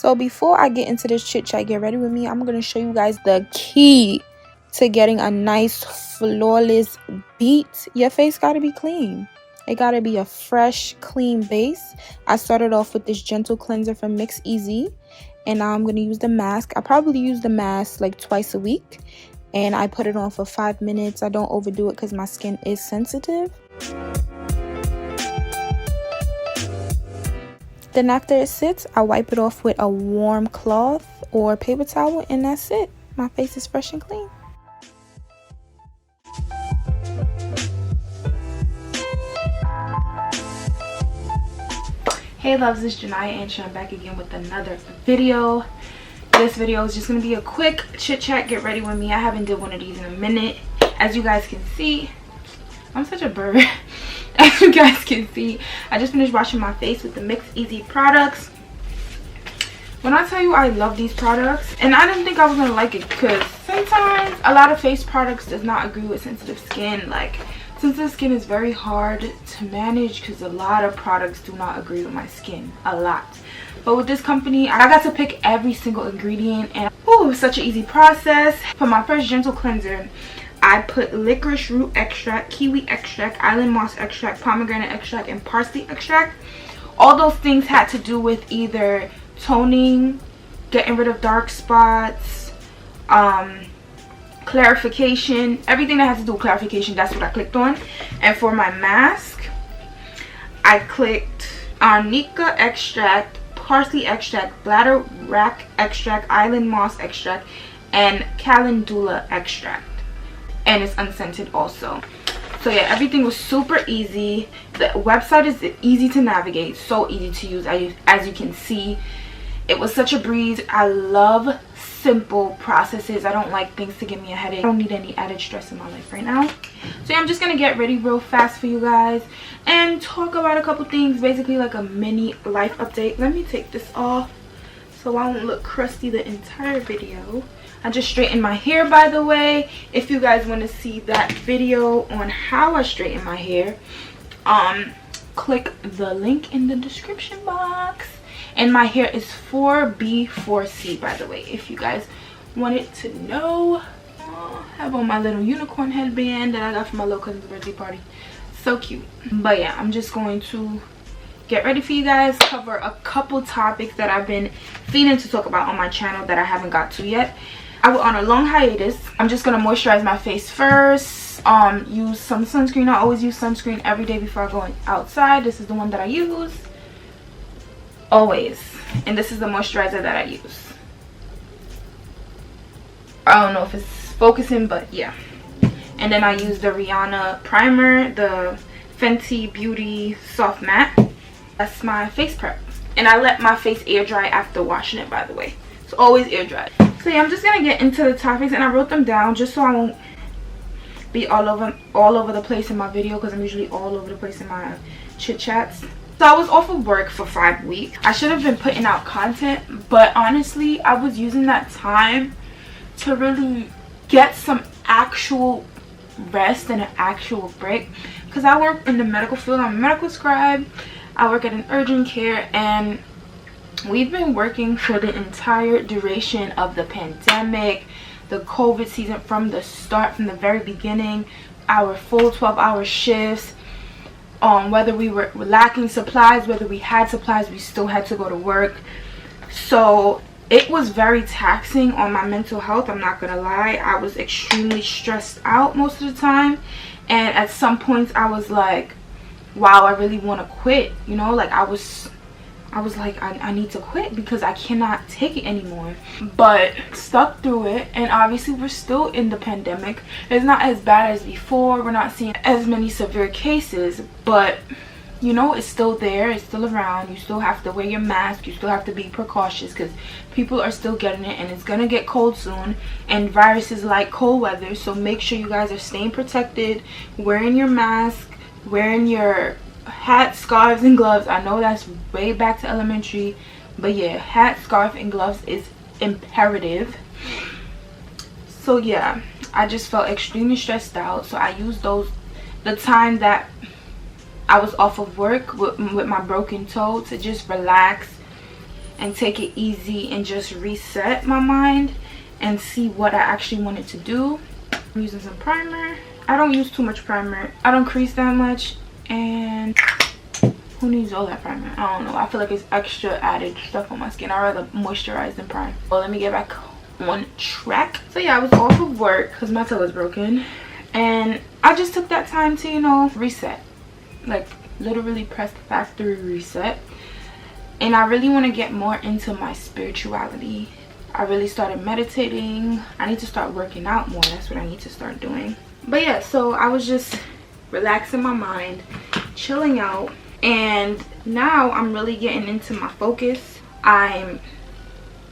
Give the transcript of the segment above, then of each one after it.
So before I get into this chit chat, get ready with me. I'm going to show you guys the key to getting a nice flawless beat. Your face got to be clean. It got to be a fresh, clean base. I started off with this gentle cleanser from MixEasy, and now I'm going to use the mask. I probably use the mask like twice a week, and I put it on for 5 minutes. I don't overdo it because my skin is sensitive. Then after it sits, I wipe it off with a warm cloth or paper towel, and that's it. My face is fresh and clean. Hey loves, it's Jaynia and I'm back again with another video. This video is just going to be a quick chit chat, get ready with me. I haven't did one of these in a minute. As you guys can see, I'm such a bird. As you guys can see, I just finished washing my face with the MixEasy products. When I tell you I love these products, and I didn't think I was going to like it because sometimes a lot of face products does not agree with sensitive skin. Like, sensitive skin is very hard to manage because a lot of products do not agree with my skin. A lot. But with this company, I got to pick every single ingredient, and it was such an easy process. For my first gentle cleanser, I put licorice root extract, kiwi extract, island moss extract, pomegranate extract, and parsley extract. All those things had to do with either toning, getting rid of dark spots, clarification, everything that has to do with clarification. That's what I clicked on. And for my mask, I clicked arnica extract, parsley extract, bladderwrack extract, island moss extract, and calendula extract. And it's unscented also. So yeah, everything was super easy. The website is easy to navigate, so easy to use. As you can see, it was such a breeze. I love simple processes. I don't like things to give me a headache. I don't need any added stress in my life right now. So yeah, I'm just gonna get ready real fast for you guys and talk about a couple things, basically like a mini life update. Let me take this off so I won't look crusty the entire video. I just straightened my hair, by the way. If you guys want to see that video on how I straighten my hair, click the link in the description box. And my hair is 4B4C, by the way, if you guys wanted to know. I have on my little unicorn headband that I got from my little cousin's birthday party. So cute. But yeah, I'm just going to get ready for you guys, cover a couple topics that I've been feeling to talk about on my channel that I haven't got to yet. I went on a long hiatus. I'm just gonna moisturize my face first, use some sunscreen. I always use sunscreen every day before I go outside. This is the one that I use always, and this is the moisturizer that I use. I don't know if it's focusing, but yeah. And then I use the Rihanna primer, the Fenty Beauty Soft Matte. That's my face prep, and I let my face air dry after washing it, by the way. It's always air dry. So yeah, I'm just gonna get into the topics, and I wrote them down just so I won't be all over the place in my video, because I'm usually all over the place in my chit chats. So I was off of work for 5 weeks. I should have been putting out content, but honestly, I was using that time to really get some actual rest and an actual break, because I work in the medical field. I'm a medical scribe. I work at an urgent care, and we've been working for the entire duration of the pandemic, the COVID season, from the start, from the very beginning. Our full 12-hour shifts. Whether we were lacking supplies, whether we had supplies, we still had to go to work. So it was very taxing on my mental health. I'm not gonna lie. I was extremely stressed out most of the time, and at some points I was like, wow, I really want to quit. You know, like I was like, I need to quit because I cannot take it anymore. But stuck through it, and obviously we're still in the pandemic. It's not as bad as before. We're not seeing as many severe cases, but you know, it's still there. It's still around. You still have to wear your mask. You still have to be precautious because people are still getting it, and it's gonna get cold soon, and viruses like cold weather. So make sure you guys are staying protected, wearing your mask, wearing your hat, scarves, and gloves. I know that's way back to elementary, but yeah, hat, scarf, and gloves is imperative. So yeah, I just felt extremely stressed out, so I used the time that I was off of work with my broken toe to just relax and take it easy and just reset my mind and see what I actually wanted to do. I'm using some primer. I don't use too much primer. I don't crease that much, and who needs all that primer? I don't know. I feel like it's extra added stuff on my skin. I'd rather moisturize than prime. Well, let me get back on track. So yeah, I was off of work because my toe was broken, and I just took that time to, you know, reset. Like literally press the factory reset. And I really want to get more into my spirituality. I really started meditating. I need to start working out more. That's what I need to start doing. But yeah, so I was just relaxing my mind, chilling out, and now I'm really getting into my focus. I'm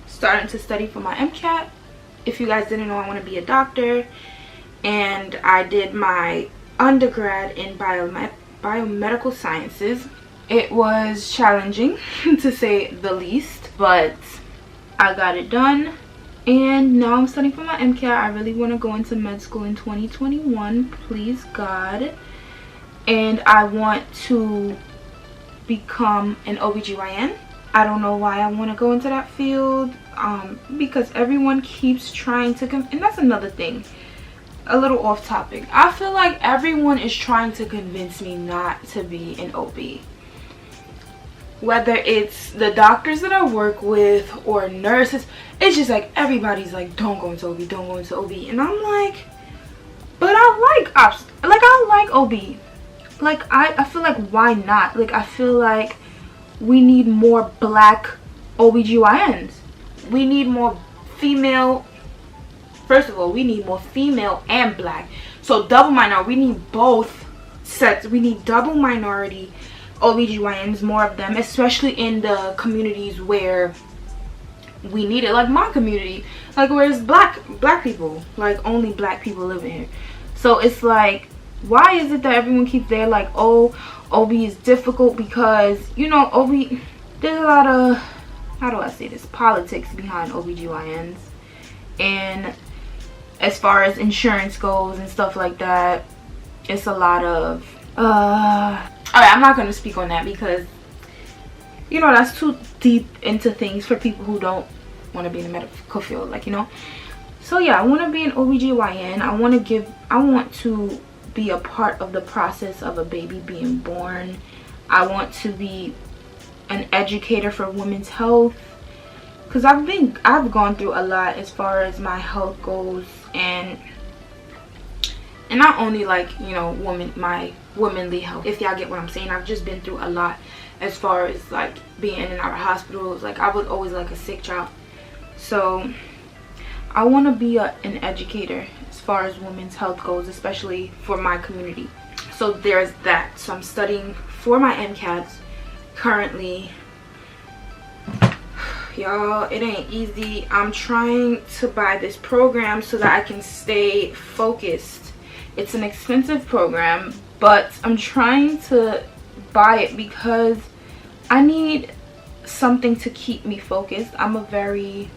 starting to study for my MCAT. If you guys didn't know, I want to be a doctor, and I did my undergrad in biomedical sciences. It was challenging to say the least, but I got it done. And now I'm studying for my MCAT. I really want to go into med school in 2021, please God. And I want to become an OBGYN. I don't know why I want to go into that field, because everyone keeps trying to and that's another thing, a little off topic. I feel like everyone is trying to convince me not to be an OB. Whether it's the doctors that I work with or nurses, it's just like everybody's like, don't go into OB, don't go into OB. And I'm like, but I like ops. Like, I like OB. Like, I feel like, why not? Like, I feel like we need more black OBGYNs. We need more female. First of all, we need more female and black. So double minority. We need both sets. We need double minority OBGYNs, more of them, especially in the communities where we need it. Like my community, like where it's black people, like only black people live in here. So it's like, why is it that everyone keeps there like, oh, OB is difficult? Because, you know, OB, there's a lot of, how do I say this, politics behind OBGYNs. And as far as insurance goes and stuff like that, it's a lot of alright, I'm not going to speak on that because, you know, that's too deep into things for people who don't want to be in the medical field, like, you know. So yeah, I want to be an OBGYN. I want to be a part of the process of a baby being born. I want to be an educator for women's health, because I've gone through a lot as far as my health goes, and not only, like, you know, my womanly health, if y'all get what I'm saying. I've just been through a lot as far as like being in and out of hospitals. Like, I was always like a sick child. So I want to be an educator as far as women's health goes, especially for my community. So there's that. So I'm studying for my MCATs currently. Y'all, it ain't easy. I'm trying to buy this program so that I can stay focused. It's an expensive program, but I'm trying to buy it because I need something to keep me focused. I'm a very,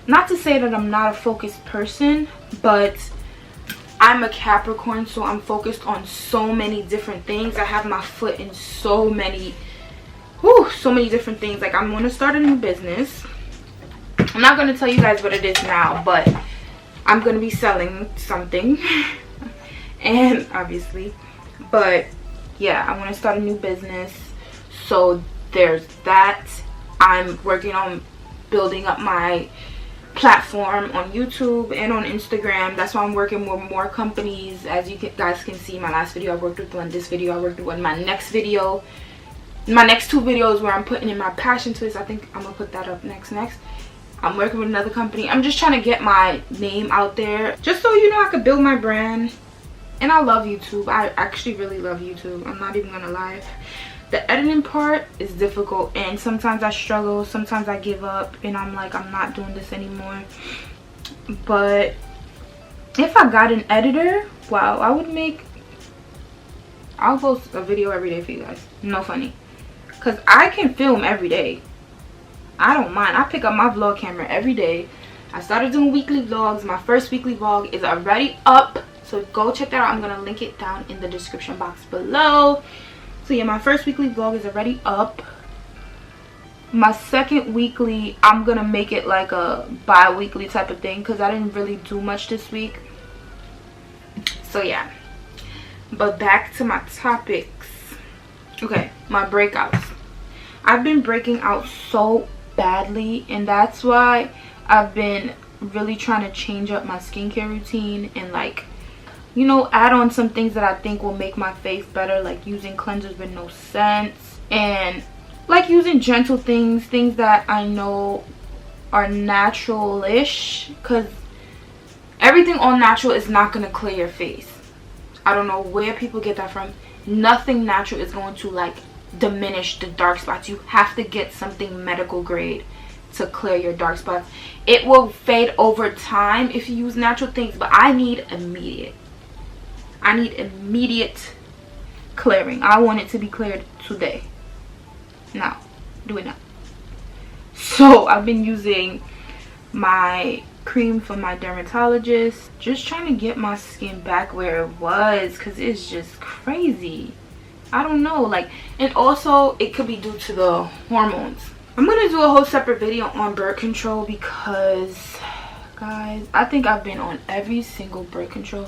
not to say that I'm not a focused person, but I'm a Capricorn, so I'm focused on so many different things. I have my foot in so many different things. Like, I'm going to start a new business. I'm not going to tell you guys what it is now, but I'm going to be selling something. And obviously, but yeah, I want to start a new business. So there's that. I'm working on building up my platform on YouTube and on Instagram. That's why I'm working with more companies. As you guys can see, my last video I worked with one, this video I worked with one, my next video, my next two videos where I'm putting in my passion twist. I think I'm gonna put that up next. I'm working with another company. I'm just trying to get my name out there, just so, you know, I could build my brand. And I love YouTube. I actually really love YouTube. I'm not even gonna lie. The editing part is difficult, and sometimes I struggle, sometimes I give up, and I'm like, I'm not doing this anymore. But if I got an editor, wow, I'll post a video every day for you guys. No funny. Because I can film every day. I don't mind. I pick up my vlog camera every day. I started doing weekly vlogs. My first weekly vlog is already up. So go check that out. I'm going to link it down in the description box below. So yeah, my first weekly vlog is already up. My second weekly, I'm gonna make it like a bi-weekly type of thing because I didn't really do much this week. So yeah, but back to my topics. Okay, my breakouts. I've been breaking out so badly, and that's why I've been really trying to change up my skincare routine and, like, you know, add on some things that I think will make my face better, like using cleansers with no scents, and like using gentle things that I know are natural-ish, because everything all natural is not going to clear your face. I don't know where people get that from. Nothing natural is going to, like, diminish the dark spots. You have to get something medical grade to clear your dark spots. It will fade over time if you use natural things, but I need immediate clearing. I want it to be cleared today. Now, do it now. So I've been using my cream from my dermatologist, just trying to get my skin back where it was, because it's just crazy. I don't know, like, and also it could be due to the hormones. I'm gonna do a whole separate video on birth control because, guys, I think I've been on every single birth control.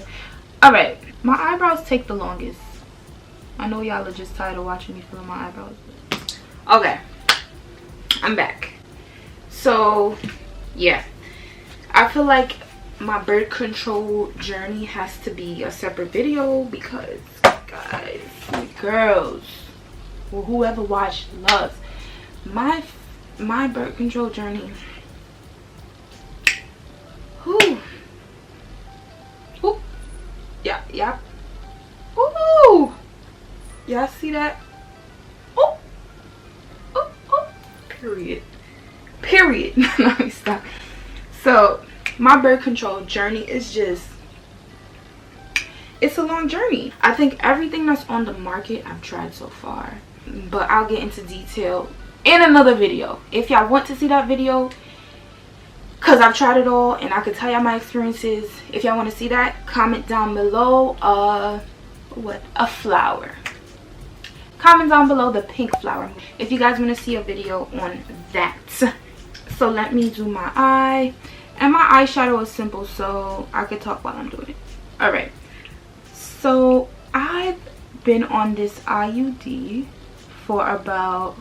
All right, my eyebrows take the longest. I know y'all are just tired of watching me fill my eyebrows. Okay, I'm back. So yeah, I feel like my birth control journey has to be a separate video because, guys, girls, or whoever watched loves my birth control journey. Whew. Ooh. Yeah. Ooh. Y'all see that? Oh. Period. Let me stop. So my birth control journey is just, it's a long journey. I think everything that's on the market I've tried so far, but I'll get into detail in another video. If y'all want to see that video, because I've tried it all and I could tell y'all my experiences. If y'all want to see that, comment down below a flower. Comment down below the pink flower if you guys want to see a video on that. So let me do my eye, and my eyeshadow is simple, so I could talk while I'm doing it. All right, so I've been on this IUD for about,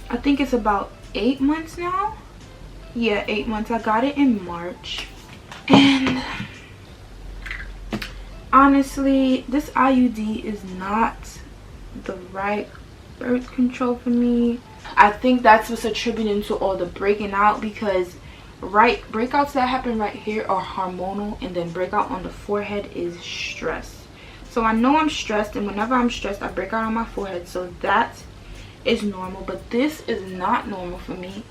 I think it's about 8 months now. Yeah, 8 months. I got it in March, and honestly, this IUD is not the right birth control for me. I think that's what's attributing to all the breaking out, because breakouts that happen right here are hormonal, and then breakout on the forehead is stress. So I know I'm stressed, and whenever I'm stressed I break out on my forehead, so that is normal. But this is not normal for me,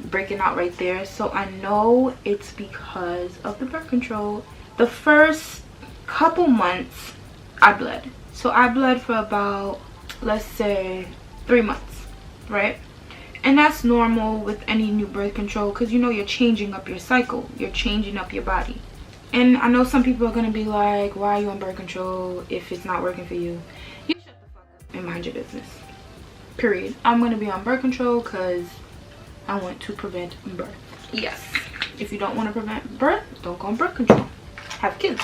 breaking out right there. So I know it's because of the birth control. The first couple months I bled. So I bled for about, let's say, 3 months, right? And that's normal with any new birth control, because, you know, you're changing up your cycle, you're changing up your body. And I know some people are going to be like, why are you on birth control if it's not working for you? You shut the fuck up and mind your business. Period. I'm going to be on birth control because I want to prevent birth. Yes. If you don't want to prevent birth, don't go on birth control. Have kids.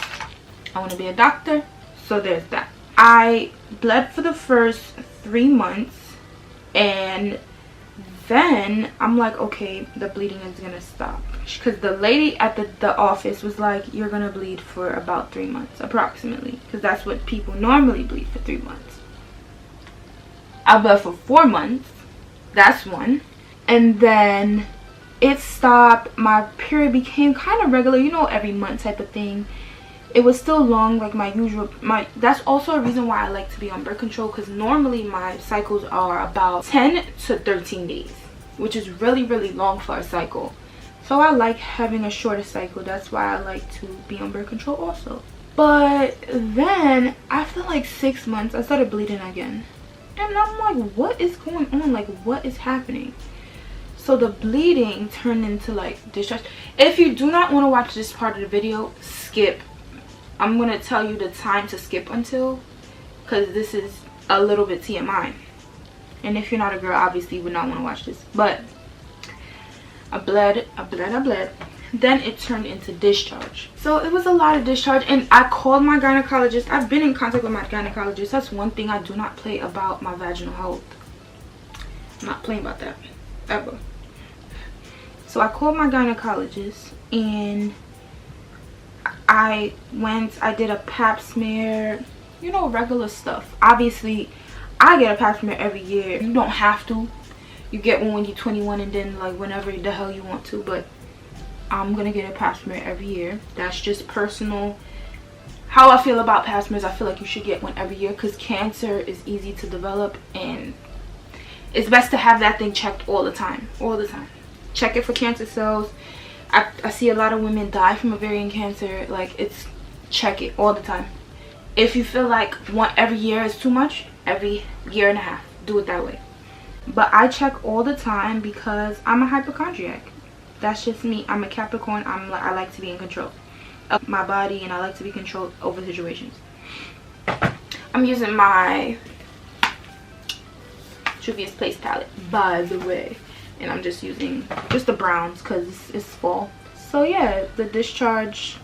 I want to be a doctor, so there's that. I bled for the first 3 months, and then I'm like, okay, the bleeding is gonna stop, because the lady at the office was like, you're gonna bleed for about 3 months approximately, because that's what people normally bleed for, 3 months. I bled for 4 months. That's one. And then it stopped. My period became kind of regular, you know, every month type of thing. It was still long, like my usual. That's also a reason why I like to be on birth control, because normally my cycles are about 10 to 13 days, which is really, really long for a cycle. So I like having a shorter cycle. That's why I like to be on birth control also. But then after like 6 months, I started bleeding again. And I'm like, what is going on? Like, what is happening? So the bleeding turned into like discharge. If you do not want to watch this part of the video, skip. I'm going to tell you the time to skip until, because this is a little bit TMI. And if you're not a girl, obviously you would not want to watch this. But I bled. Then it turned into discharge. So it was a lot of discharge, and I called my gynecologist. I've been in contact with my gynecologist. That's one thing I do not play about my vaginal health. I'm not playing about that ever. So I called my gynecologist, and I did a pap smear, you know, regular stuff. Obviously I get a pap smear every year. You don't have to. You get one when you're 21 and then like whenever the hell you want to, but I'm gonna get a pap smear every year. That's just personal. How I feel about pap smears, I feel like you should get one every year because cancer is easy to develop, and it's best to have that thing checked all the time. Check it for cancer cells. I see a lot of women die from ovarian cancer. Like, check it all the time. If you feel like one every year is too much, every year and a half, do it that way. But I check all the time because I'm a hypochondriac. That's just me. I'm a Capricorn. I like to be in control of my body, and I like to be controlled over situations. I'm using my Juvia's Place palette, by the way, and I'm just using the browns because it's fall. So yeah, the discharge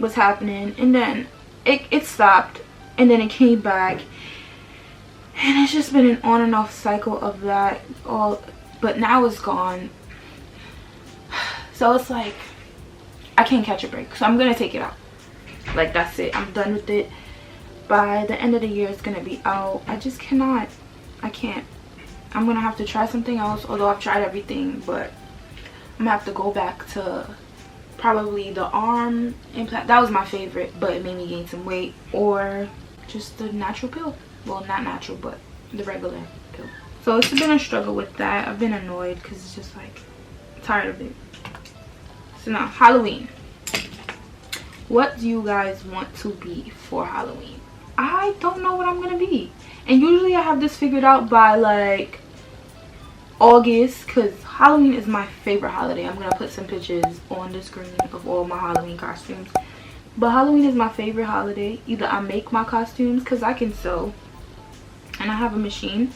was happening, and then it stopped, and then it came back, and it's just been an on and off cycle of that all. But now it's gone. So it's like I can't catch a break, so I'm gonna take it out. Like, that's it. I'm done with it. By the end of the year it's gonna be out. I just cannot. I can't. I'm gonna have to try something else, although I've tried everything. But I'm gonna have to go back to probably the arm implant. That was my favorite, but it made me gain some weight. Or just the natural pill. Well, not natural, but the regular pill. So it's been a struggle with that. I've been annoyed because it's just like, tired of it. So now, Halloween. What do you guys want to be for Halloween? I don't know what I'm gonna be, and usually I have this figured out by like August, because Halloween is my favorite holiday. I'm gonna put some pictures on the screen of all my Halloween costumes, but Halloween is my favorite holiday. Either I make my costumes because I can sew and I have a machine,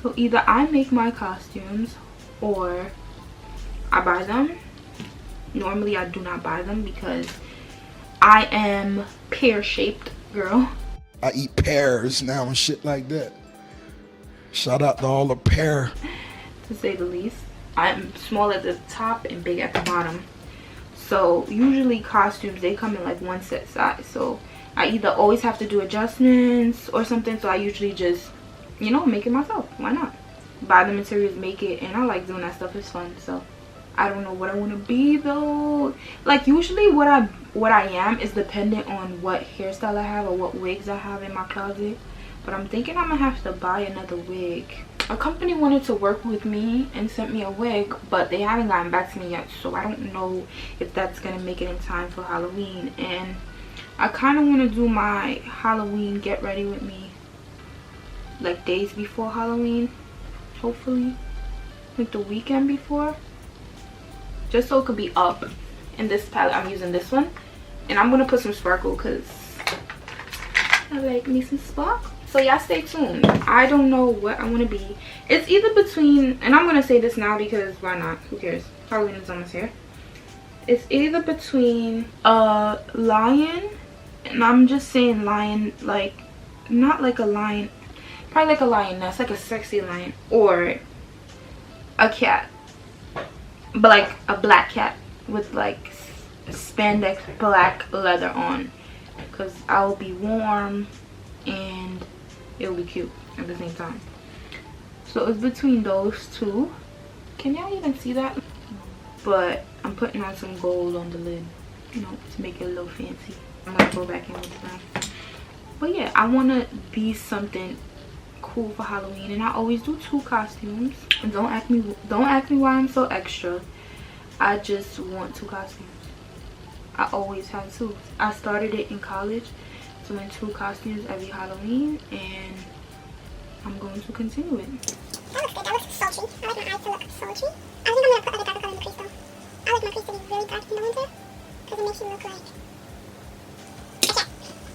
so either I make my costumes or I buy them. Normally I do not buy them because I am pear-shaped girl. I eat pears now and shit like that. Shout out to all the pear. To say the least. I'm small at the top and big at the bottom. So usually costumes, they come in like one set size. So I either always have to do adjustments or something. So I usually just, you know, make it myself. Why not? Buy the materials, make it. And I like doing that stuff. It's fun. So I don't know what I want to be though. Like, usually what I am is dependent on what hairstyle I have or what wigs I have in my closet. But I'm thinking I'm gonna have to buy another wig. A company wanted to work with me and sent me a wig, but they haven't gotten back to me yet, so I don't know if that's gonna make it in time for Halloween. And I kind of want to do my Halloween get ready with me like days before Halloween, hopefully like the weekend before, just so it could be up. In this palette I'm using this one, and I'm gonna put some sparkle because I like me some sparkle. So y'all stay tuned. I don't know what I want to be. It's either between, and I'm gonna say this now because why not, who cares, Halloween is almost here. It's either between a lion, and I'm just saying lion, like not like a lion, probably like a lioness, like a sexy lion, or a cat, but like a black cat with like spandex black leather on, because I'll be warm and it'll be cute at the same time. So it's between those two. Can y'all even see that? But I'm putting on some gold on the lid, you know, to make it a little fancy. I'm gonna go back in with that. But yeah, I want to be something cool for Halloween, and I always do 2 costumes. And don't ask me why I'm so extra. I just want 2 costumes. I always have 2. I started it in college, doing 2 costumes every Halloween, and I'm going to continue it. That looks good. That looks sultry. I like my eyes to look sultry. I think I'm going to put other darker color in the crease though. I like my crease to be really dark in the winter because it makes you look like a cat.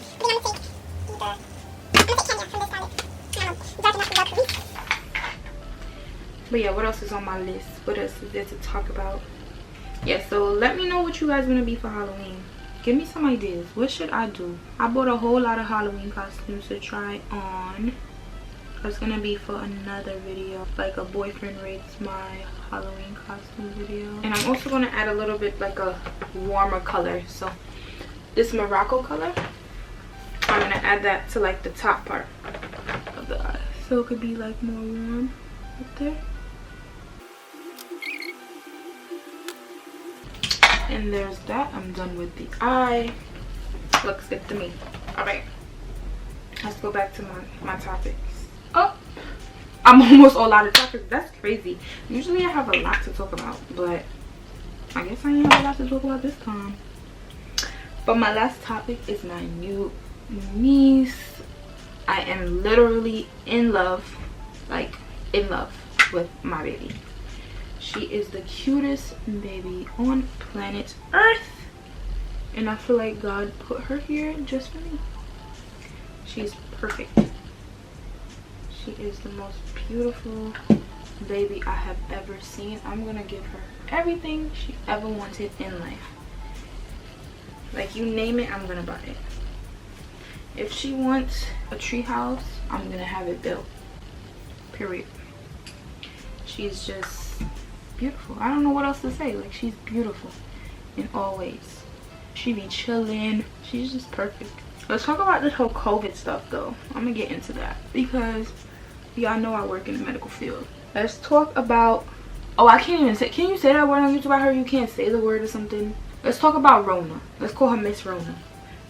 I think I'm going to take Kenya from this palette. Dark enough for crease. But yeah, what else is on my list? What else is there to talk about? yeah, so let me know what you guys want to be for Halloween. Give me some ideas. What should I do? I bought a whole lot of Halloween costumes to try on. That's gonna be for another video, like a boyfriend rates my Halloween costume video. And I'm also gonna add a little bit like a warmer color. So this Morocco color, I'm gonna add that to like the top part of the eye, so it could be like more warm up there. And there's that. I'm done with the eye. Looks good to me. All right, let's go back to my topics. Oh, I'm almost all out of topics. That's crazy. Usually I have a lot to talk about, but I guess I ain't have a lot to talk about this time. But my last topic is my new niece. I am literally in love, like in love with my baby. She is the cutest baby on planet Earth, and I feel like God put her here just for me. She's perfect. She is the most beautiful baby I have ever seen. I'm gonna give her everything she ever wanted in life. Like, you name it, I'm gonna buy it. If she wants a tree house, I'm gonna have it built. Period. She's just beautiful. I don't know what else to say. Like, she's beautiful in all ways. She be chilling. She's just perfect. Let's talk about this whole COVID stuff though. I'm gonna get into that because y'all know I work in the medical field. Let's talk about, oh, I can't even say, can you say that word on YouTube? I heard you can't say the word or something. Let's talk about Rona. Let's call her Miss Rona.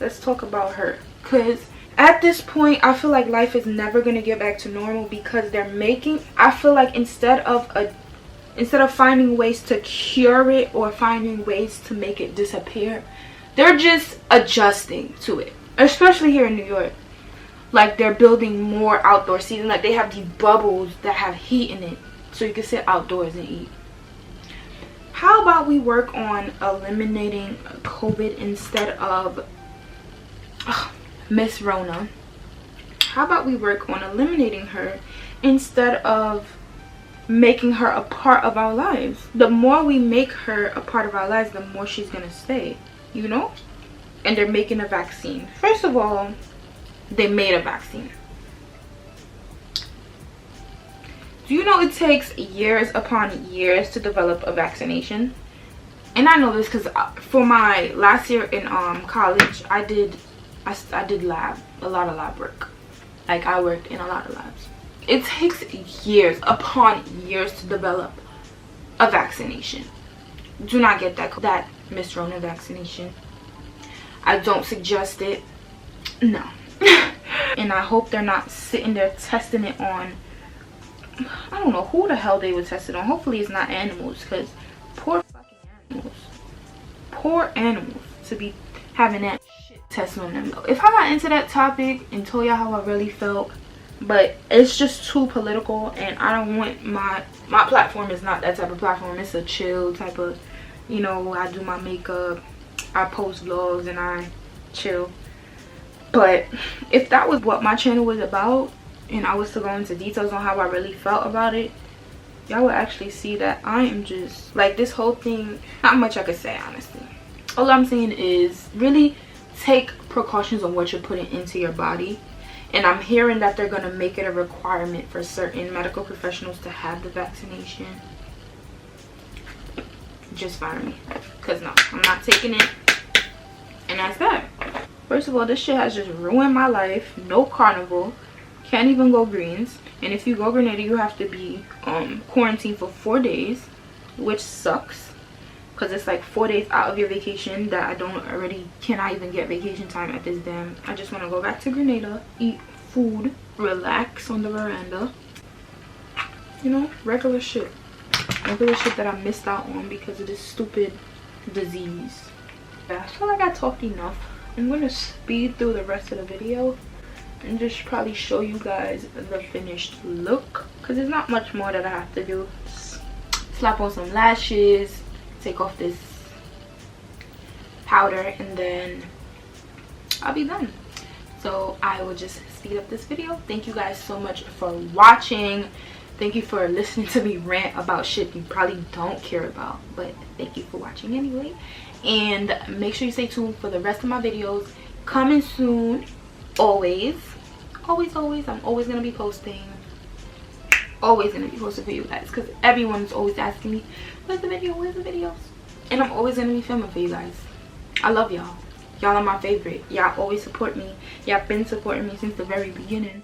Let's talk about her, because at this point I feel like life is never going to get back to normal, because they're making, I feel like instead of finding ways to cure it or finding ways to make it disappear, they're just adjusting to it. Especially here in New York. Like, they're building more outdoor seating. Like, they have these bubbles that have heat in it, so you can sit outdoors and eat. How about we work on eliminating COVID instead of Miss Rona? How about we work on eliminating her instead of making her a part of our lives? The more we make her a part of our lives, the more she's gonna stay, you know? And they're making a vaccine. First of all, they made a vaccine. Do you know it takes years upon years to develop a vaccination? And I know this because for my last year in college, I did lab, a lot of lab work. Like, I worked in a lot of labs. It takes years upon years to develop a vaccination. Do not get that Miss Rona vaccination. I don't suggest it. No. And I hope they're not sitting there testing it on, I don't know who the hell they would test it on. Hopefully it's not animals, because poor fucking animals. Poor animals to be having that shit tested on them. If I got into that topic and told y'all how I really felt, but it's just too political, and I don't want my platform is not that type of platform. It's a chill type of, you know, I do my makeup, I post vlogs, and I chill. But if that was what my channel was about, and I was to go into details on how I really felt about it, y'all would actually see that I am just like, this whole thing, not much I could say, honestly. All I'm saying is really take precautions on what you're putting into your body. And I'm hearing that they're going to make it a requirement for certain medical professionals to have the vaccination. Just fire me, because no, I'm not taking it. And that's that. First of all, this shit has just ruined my life. No carnival. Can't even go Greens. And if you go Grenada, you have to be quarantined for 4 days, which sucks, because it's like 4 days out of your vacation that I cannot even get vacation time at this damn. I just want to go back to Grenada, eat food, relax on the veranda, you know, regular shit that I missed out on because of this stupid disease. I feel like I talked enough. I'm gonna speed through the rest of the video and just probably show you guys the finished look, because there's not much more that I have to do. Slap on some lashes, take off this powder, and then I'll be done. So I will just speed up this video. Thank you guys so much for watching. Thank you for listening to me rant about shit you probably don't care about, but thank you for watching anyway. And make sure you stay tuned for the rest of my videos coming soon. Always, I'm always gonna be posting. Always gonna be posting for you guys, because everyone's always asking me, where's the videos? And I'm always gonna be filming for you guys. I love y'all. Y'all are my favorite. Y'all always support me. Y'all been supporting me since the very beginning.